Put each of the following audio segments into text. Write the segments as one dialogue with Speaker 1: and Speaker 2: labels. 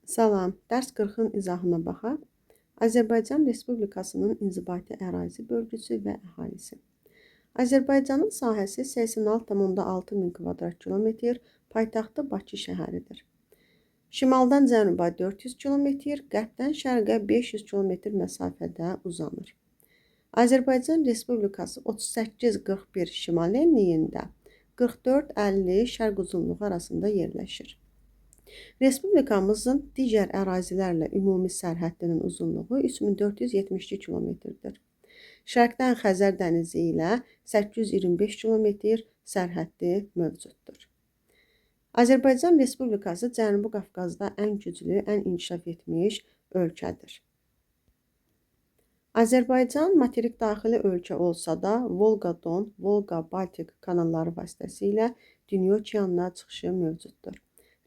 Speaker 1: Salam, dərs 40-ın izahına baxaq. Azərbaycan Respublikasının inzibati ərazi bölgüsü və əhalisi. Azərbaycanın sahəsi 86,6 min kvadrat kilometr, paytaxtı Bakı şəhəridir. Şimaldan cənuba 400 kilometr, qərbdən şərqə 500 kilometr məsafədə uzanır. Azərbaycan Respublikası 38-41 şimal enliyində, 44-50 şərq uzunluğu arasında yerləşir. Respublikamızın digər ərazilərlə ümumi sərhəddinin uzunluğu 3472 kilometrdir. Şərqdən Xəzər dənizi ilə 825 kilometr sərhəddi mövcuddur. Azərbaycan Respublikası Cənubi Qafqazda ən güclü, ən inkişaf etmiş ölkədir. Azərbaycan materik daxili ölkə olsa da, Volqa-Don, Volqa-Baltik kanalları vasitəsilə Dünya okeanına çıxışı mövcuddur.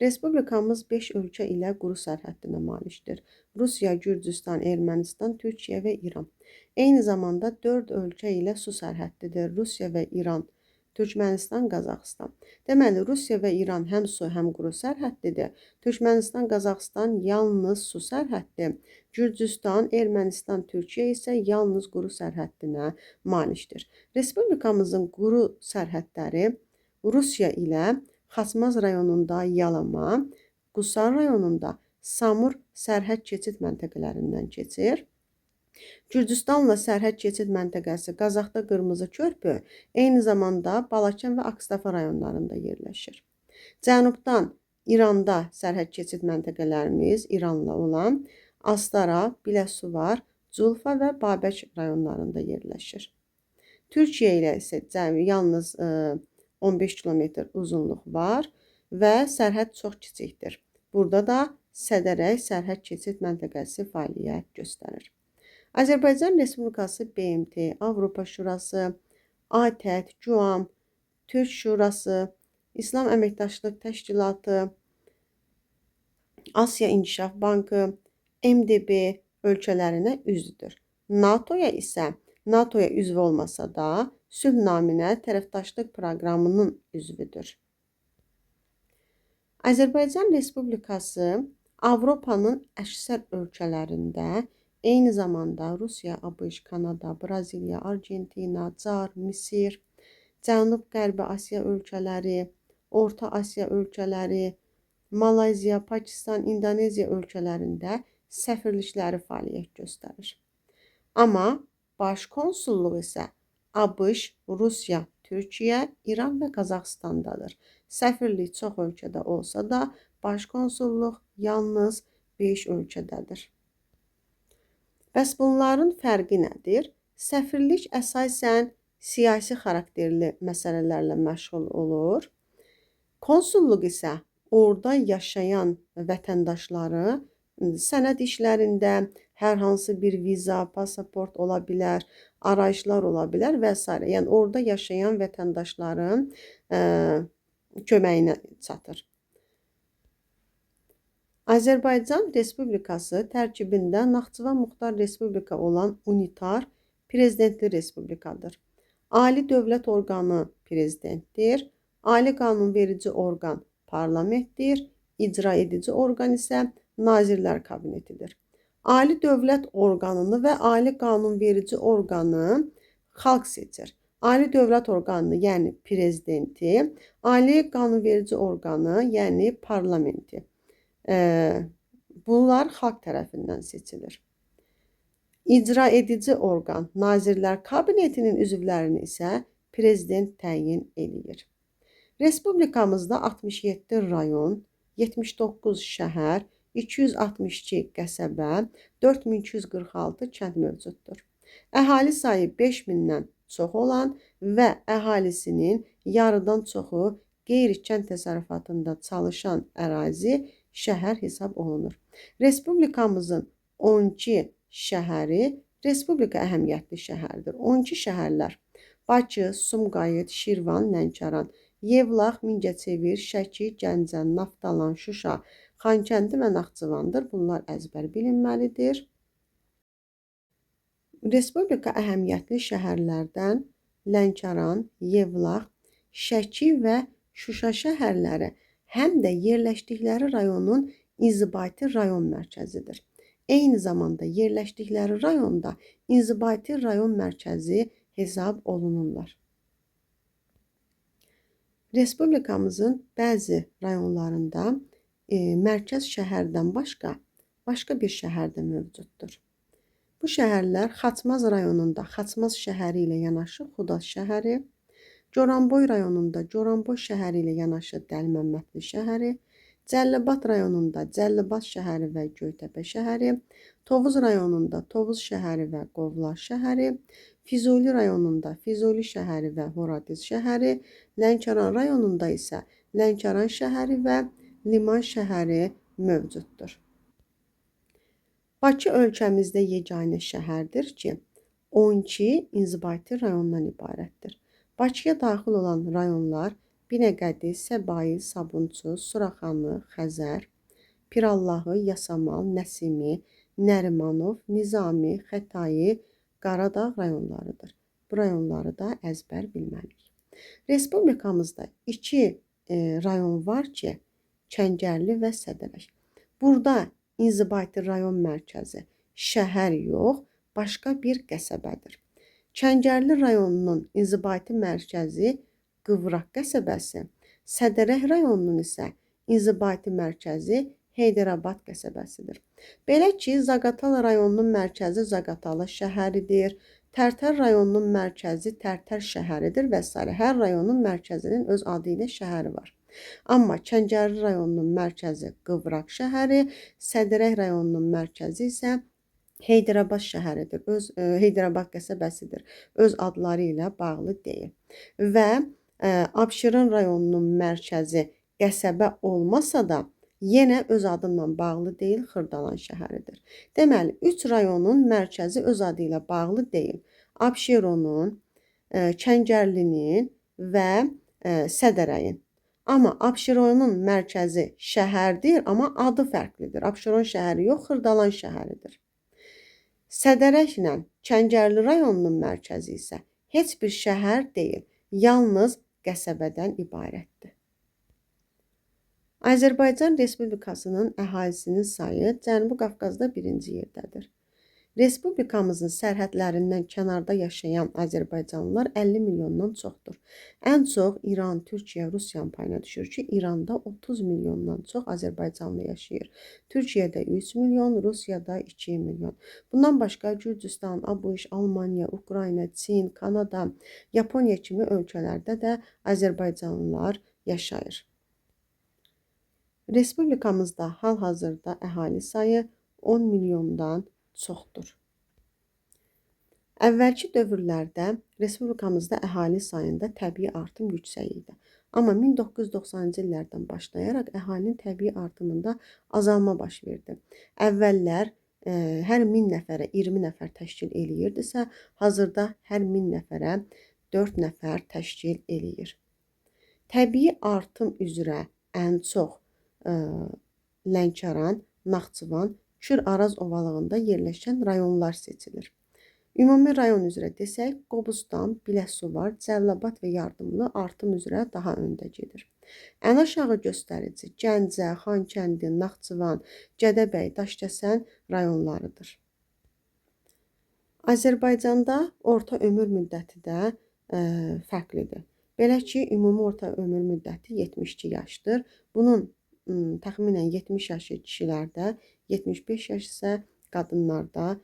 Speaker 1: Respublikamız 5 ölkə ilə quru sərhəddinə malikdir. Rusiya, Gürcüstan, Ermənistan, Türkiyə və İran. Eyni zamanda 4 ölkə ilə su sərhəddidir. Rusiya və İran, Türkmənistan, Qazaxıstan. Deməli, Rusiya və İran həm su, həm quru sərhəddidir. Türkmənistan, Qazaxıstan yalnız su sərhəddi. Gürcüstan, Ermənistan, Türkiyə isə yalnız quru sərhəddinə malikdir. Respublikamızın quru sərhədləri Rusiya ilə Xaçmaz rayonunda Yalama, Qusar rayonunda Samur sərhəd keçid məntəqələrindən keçir. Gürcüstanla sərhəd keçid məntəqəsi Qazaxda Qırmızı Körpü, eyni zamanda Balakən və Akstafa rayonlarında yerləşir. Cənubdan İranda sərhəd keçid məntəqələrimiz İranla olan Astara, Biləsuvar, Culfa və Babək rayonlarında yerləşir. Türkiyə ilə isə yalnız 15 kilometr uzunluq var və sərhəd çox kiçikdir. Burada da Sədərək sərhəd keçid məntəqəsi fəaliyyət göstərir. Azərbaycan Respublikası BMT, Avropa Şurası, ATƏT, GUAM, Türk Şurası, İslam Əməkdaşlıq Təşkilatı, Asiya İnkişaf Bankı, MDB ölkələrinə üzvdür. NATOya üzv olmasa da, sülh naminə tərəfdaşlıq proqramının üzvüdür. Azərbaycan Respublikası Avropanın əksər ölkələrində, eyni zamanda Rusiya, ABŞ, Kanada, Braziliya, Argentina, Car, Misir, Cənub-Qərbi Asiya ölkələri, Orta Asiya ölkələri, Malayziya, Pakistan, İndoneziya ölkələrində səfirlikləri fəaliyyət göstərir. Amma baş konsulluq isə ABŞ, Rusiya, Türkiyə, İran və Qazaxıstandadır. Səfirlik çox ölkədə olsa da, baş konsulluq yalnız 5 ölkədədir. Bəs bunların fərqi nədir? Səfirlik əsasən siyasi xarakterli məsələlərlə məşğul olur. Konsulluq isə orada yaşayan vətəndaşları sənəd işlərində hər hansı bir viza, pasaport ola bilər, arayışlar ola bilər və s. Yəni, orada yaşayan vətəndaşların köməyinə çatır. Azərbaycan Respublikası tərkibində Naxçıvan Muxtar Respublika olan unitar prezidentli respublikadır. Ali dövlət orqanı prezidentdir, ali qanunverici orqan parlamentdir, icra edici orqan isə Nazirlər Kabinetidir. Ali dövlət orqanını və ali qanunverici orqanı xalq seçir. Ali dövlət orqanını, yəni prezidenti, ali qanunverici orqanı, yəni parlamenti. Bunlar xalq tərəfindən seçilir. İcra edici orqan, Nazirlər Kabinetinin üzvlərini isə prezident təyin edir. Respublikamızda 67 rayon, 79 şəhər, 262 qəsəbə, 4246 kənd mövcuddur. Əhali sayı 5000-dən çox olan və əhalisinin yarıdan çoxu qeyri-kənd təsərrüfatında çalışan ərazi şəhər hesab olunur. Respublikamızın 12 şəhəri respublika əhəmiyyətli şəhərdir. 12 şəhərlər Bakı, Sumqayıt, Şirvan, Lənkəran, Yevlax, Mingəçevir, Şəki, Gəncə, Naftalan, Şuşa, Xankəndi və Naxçıvandır. Bunlar əzbər bilinməlidir. Respublika əhəmiyyətli şəhərlərdən Lənkəran, Yevlax, Şəki və Şuşa şəhərləri həm də yerləşdikləri rayonun inzibati rayon mərkəzidir. Eyni zamanda yerləşdikləri rayonda inzibati rayon mərkəzi hesab olunurlar. Respublikamızın bəzi rayonlarında mərkəz şəhərdən başqa bir şəhər də mövcuddur. Bu şəhərlər Xaçmaz rayonunda Xaçmaz şəhəri ilə yanaşı Xudaş şəhəri, Goranboy rayonunda Goranboy şəhəri ilə yanaşı Dəlməmmədli şəhəri, Cəlilabad rayonunda Cəlilabad şəhəri və Göytəpə şəhəri, Tovuz rayonunda Tovuz şəhəri və Qovlar şəhəri, Füzuli rayonunda Füzuli şəhəri və Horadiz şəhəri, Lənkəran rayonunda isə Lənkəran şəhəri və Liman şəhəri mövcuddur. Bakı ölkəmizdə yeganə şəhərdir ki, 12 inzibati rayondan ibarətdir. Bakıya daxil olan rayonlar Binəqədi, Səbail, Sabunçu, Suraxanı, Xəzər, Pirallahı, Yasamal, Nəsimi, Nərimanov, Nizami, Xətai, Qaradağ rayonlarıdır. Bu rayonları da əzbər bilməliyik. Respublikamızda 2 rayon var ki, Kəngərli və Sədərək. Burada inzibati rayon mərkəzi şəhər yox, başqa bir qəsəbədir. Kəngərli rayonunun inzibati mərkəzi Qıvraq qəsəbəsi, Sədərək rayonunun isə inzibati mərkəzi Heydərabad qəsəbəsidir. Belə ki, Zaqatala rayonunun mərkəzi Zaqatala şəhəridir, Tərtər rayonunun mərkəzi Tərtər şəhəridir və s. Hər rayonun mərkəzinin öz adı ilə şəhəri var. Amma Kəngərli rayonunun mərkəzi Qıvraq şəhəri, Sədərək rayonunun mərkəzi isə Heydərabad şəhəridir, Heydərabad qəsəbəsidir. Öz adları ilə bağlı deyil. Və Abşeron rayonunun mərkəzi qəsəbə olmasa da, yenə öz adıyla bağlı deyil, Xırdalan şəhəridir. Deməli, 3 rayonun mərkəzi öz adı ilə bağlı deyil. Abşeronun, Kəngərlinin və Sədərəyin. Amma Abşeronun mərkəzi şəhərdir, amma adı fərqlidir. Abşeron şəhəri yox, Xırdalan şəhəridir. Sədərəklə Kəngərli rayonunun mərkəzi isə heç bir şəhər deyil, yalnız qəsəbədən ibarətdir. Azərbaycan Respublikasının əhalisinin sayı Cənubi Qafqazda 1-ci yerdədir. Respublikamızın sərhədlərindən kənarda yaşayan azərbaycanlılar 50 milyondan çoxdur. Ən çox İran, Türkiyə, Rusiyanın payına düşür ki, İranda 30 milyondan çox azərbaycanlı yaşayır. Türkiyədə 3 milyon, Rusiyada 2 milyon. Bundan başqa Gürcüstan, ABŞ, Almaniya, Ukrayna, Çin, Kanada, Yaponiya kimi ölkələrdə də azərbaycanlılar yaşayır. Respublikamızda hal-hazırda əhali sayı 10 milyondan çoxdur. Əvvəlki dövrlərdə Respublikamızda əhali sayında təbii artım yüksək idi. Amma 1990-cı illərdən başlayaraq əhalinin təbii artımında azalma baş verdi. Əvvəllər hər 1000 nəfərə 20 nəfər təşkil eləyirdisə, hazırda hər 1000 nəfərə 4 nəfər təşkil eləyir. Təbii artım üzrə ən çox Lənkəran, Naxçıvan, Kür-Araz ovalığında yerləşən rayonlar seçilir. Ümumi rayon üzrə desək, Qobustan, Biləsuvar, Cəlilabad və Yardımlı artım üzrə daha öndə gedir. Ən aşağı göstərici Gəncə, Xankəndi, Naxçıvan, Gədəbəy, Daşkəsən rayonlarıdır. Azərbaycanda orta ömür müddəti də fərqlidir. Belə ki, ümumi orta ömür müddəti 72 yaşdır. Bunun təxminən 70 yaşı kişilərdə, 75 yaş isə qadınlarda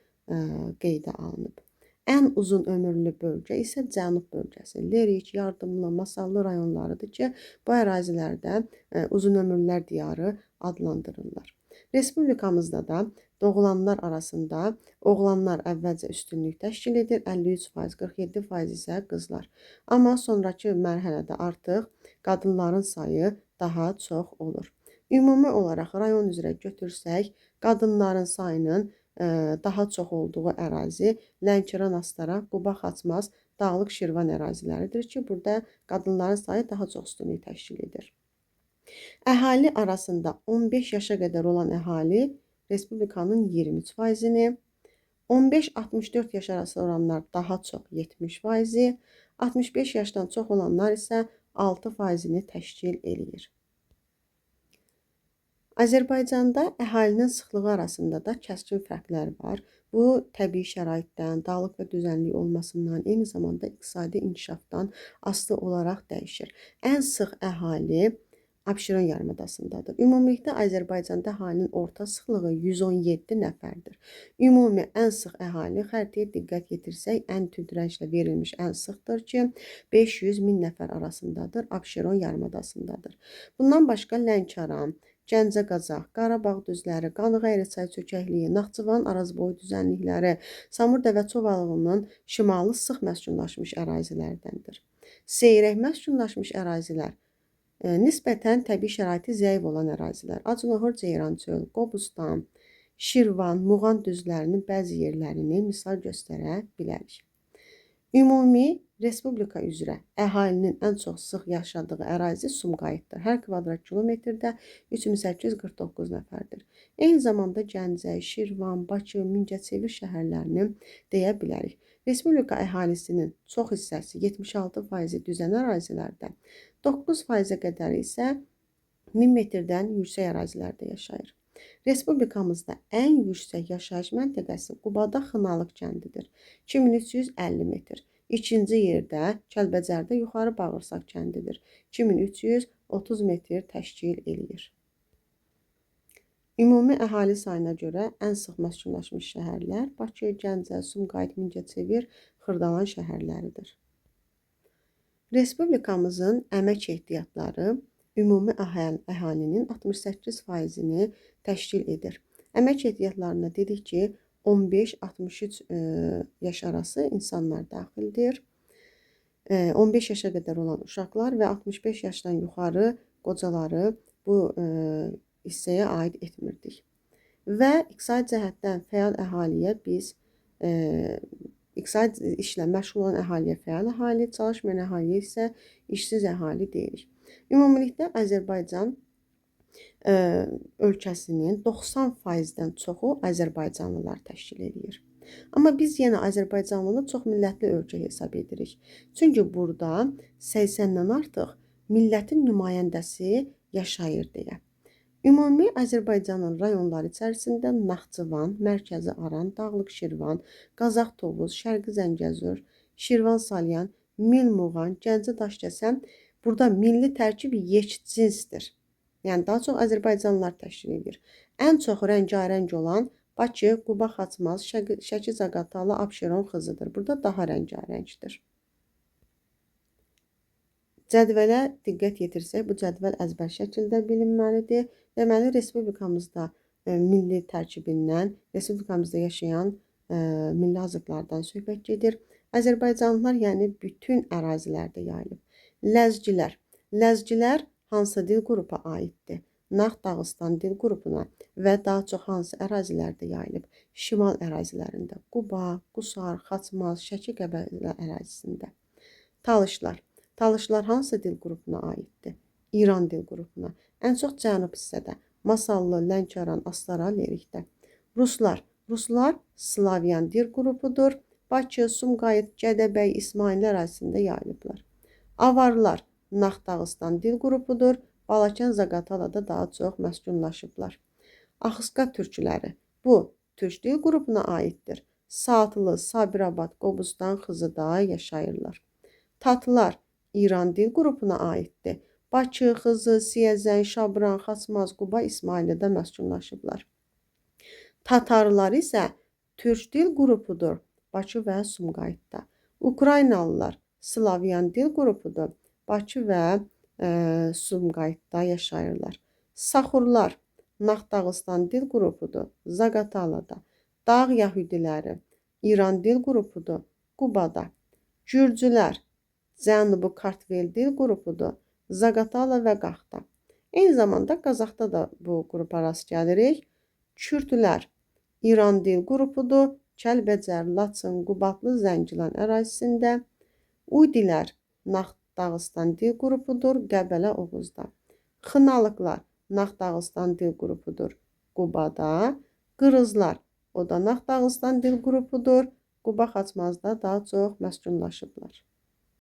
Speaker 1: qeydə alınıb. Ən uzun ömürlü bölgə isə Cənub bölgəsi. Lerik, Yardımlı, Masallı rayonlarıdır ki, bu ərazilərdə uzun ömürlər diyarı adlandırırlar. Respublikamızda da doğulanlar arasında oğlanlar əvvəlcə üstünlük təşkil edir, 53%, 47% isə qızlar. Amma sonraki mərhələdə artıq qadınların sayı daha çox olur. Ümumi olaraq rayon üzrə götürsək, qadınların sayının daha çox olduğu ərazi Lənkəran, Astara, Quba, Xaçmaz, Dağlıq Şirvan əraziləridir ki, burada qadınların sayı daha çox üstünlük təşkil edir. Əhali arasında 15 yaşa qədər olan əhali Respublikanın 23%-ni, 15-64 yaş arası olanlar daha çox 70%, 65 yaşdan çox olanlar isə 6%-ni təşkil eləyir. Azərbaycanda əhalinin sıxlığı arasında da kəskin fərqlər var. Bu, təbii şəraitdən, dağlıq və düzənlik olmasından, eyni zamanda iqtisadi inkişafdan asılı olaraq dəyişir. Ən sıx əhali Abşeron yarımadasındadır. Ümumilikdə Azərbaycanda əhalinin orta sıxlığı 117 nəfərdir. Ümumi ən sıx əhali xəritəyə diqqət yetirsək, ən tünd rənglə verilmiş ən sıxdır ki, 500-1000 nəfər arasındadır, Abşeron yarımadasındadır. Bundan başqa Lənkəran, Gəncə Qazax, Qarabağ düzləri, Qanıqəyri çay çökəkliyi, Naxçıvan arazboyu düzənlikləri, Samur Dəvə Çovalığının şimalı sıx məskunlaşmış ərazilərdəndir. Seyrək məskunlaşmış ərazilər nisbətən təbii şəraiti zəif olan ərazilər. Acınahor Ceyrançöl, Qobustan, Şirvan, Muğan düzlərinin bəzi yerlərini misal göstərə bilərik. Ümumi respublika üzrə əhalinin ən çox sıx yaşadığı ərazi Sumqayıtdır. Hər kvadrat kilometrdə 3849 nəfərdir. Eyni zamanda Gəncə, Şirvan, Bakı, Mingəçevir şəhərlərini deyə bilərik. Respublika əhalisinin çox hissəsi 76% düzən ərazilərdə, 9%-ə qədər isə 1000 metrdən yüksək ərazilərdə yaşayır. Respublikamızda ən yüksək yaşayış məntəqəsi Qubada Xınalıq kəndidir. 2350 metr. İkinci yerdə Kəlbəcərdə Yuxarı Bağırsaq kəndidir. 2330 metr təşkil eləyir. Ümumi əhali sayına görə ən sıx məskunlaşmış şəhərlər Bakı, Gəncə, Sumqayıt, Mingəçevir, Xırdalan şəhərləridir. Respublikamızın əmək ehtiyatları ümumi əhalinin 68%-ni təşkil edir. Əmək ehtiyatlarına dedik ki, 15-63 yaş arası insanlar daxildir. 15 yaşa qədər olan uşaqlar və 65 yaşdan yuxarı qocaları bu hissəyə aid etmirdik. Və iqtisadi cəhətdən fəal əhaliyə biz iqtisadi işlə məşğul olan əhaliyə fəal əhali, çalışmayan əhaliyə isə işsiz əhali deyirik. Ümumilikdə Azərbaycan ölkəsinin 90%-dən çoxu Azərbaycanlılar təşkil edir. Amma biz yenə Azərbaycanlını çoxmillətli ölkə hesab edirik. Çünki burada 80-dən artıq millətin nümayəndəsi yaşayır deyə. Ümumi Azərbaycanın rayonları içərisində Naxçıvan, Mərkəzi Aran, Dağlıq Şirvan, Qazax Tovuz, Şərqi Zəngəzur, Şirvan Salyan, Mil Muğan, Gəncə Daşkəsən burada milli tərkib yekcinsdir. Yəni daha çox Azərbaycanlılar təşkil edir. Ən çox rəngarəng olan Bakı, Quba, Xaçmaz, Şəki, Zaqatala, Abşeron, Xızıdır. Burada daha rəngarəngdir. Cədvələ diqqət yetirsək, bu cədvəl əzbər şəkildə bilinməlidir. Deməli, respublikamızda milli tərkibindən, respublikamızda yaşayan milli azıqlardan söhbət gedir. Azərbaycanlılar, yəni bütün ərazilərdə yayılıb. Ləzgilər hansı dil qrupa aiddir? Nax Dağıstan dil qrupuna və daha çox hansı ərazilərdə yayılıb? Şimal ərazilərində, Quba, Qusar, Xaçmaz, Şəki, Qəbələ ərazisində. Talışlar hansı dil qrupuna aiddir? İran dil qrupuna. Ən çox cənub hissədə, Masallı, Lənkəran, Astara, Lerikdə. Ruslar Slavyan dil qrupudur. Bakı, Sumqayıt, Gədəbəy, İsmail ərazisində yayılıblar. Avarlar Nax Dağıstan dil qrupudur. Balakən, Zaqatalada daha çox məskunlaşıblar. Axısqa türkləri. Bu, türk dil qrupuna aiddir. Saatlı, Sabirabad, Qobustan, Xızıda yaşayırlar. Tatlılar İran dil qrupuna aiddir. Bakı, Xızı, Siyəzən, Şabran, Xaçmaz, Quba, İsmailidə məskunlaşıblar. Tatarlar isə türk dil qrupudur. Bakı və Sumqayıtda. Ukraynalılar Slavyan dil qrupudur. Bakı və Sumqayıtda yaşayırlar. Saxurlar Nax Dağıstan dil qrupudur. Zaqatalada. Dağ Yahudiləri İran dil qrupudur. Qubada. Gürcülər Cənubi Kartvel dil qrupudur. Zaqatala və Qaxda. Eyni zamanda Qazaxda da bu qrupa rast gəlirik. Kürdlər İran dil qrupudur. Kəlbəcər, Laçın, Qubadlı, Zəngilan ərazisində. Uydilər Nax Dağıstan dil qrupudur. Qəbələ, Oğuzda. Xınalıqlar Nax Dağıstan dil qrupudur. Qubada. Qırızlar o da Nax Dağıstan dil qrupudur. Quba Xaçmazda daha çox məskunlaşıblar.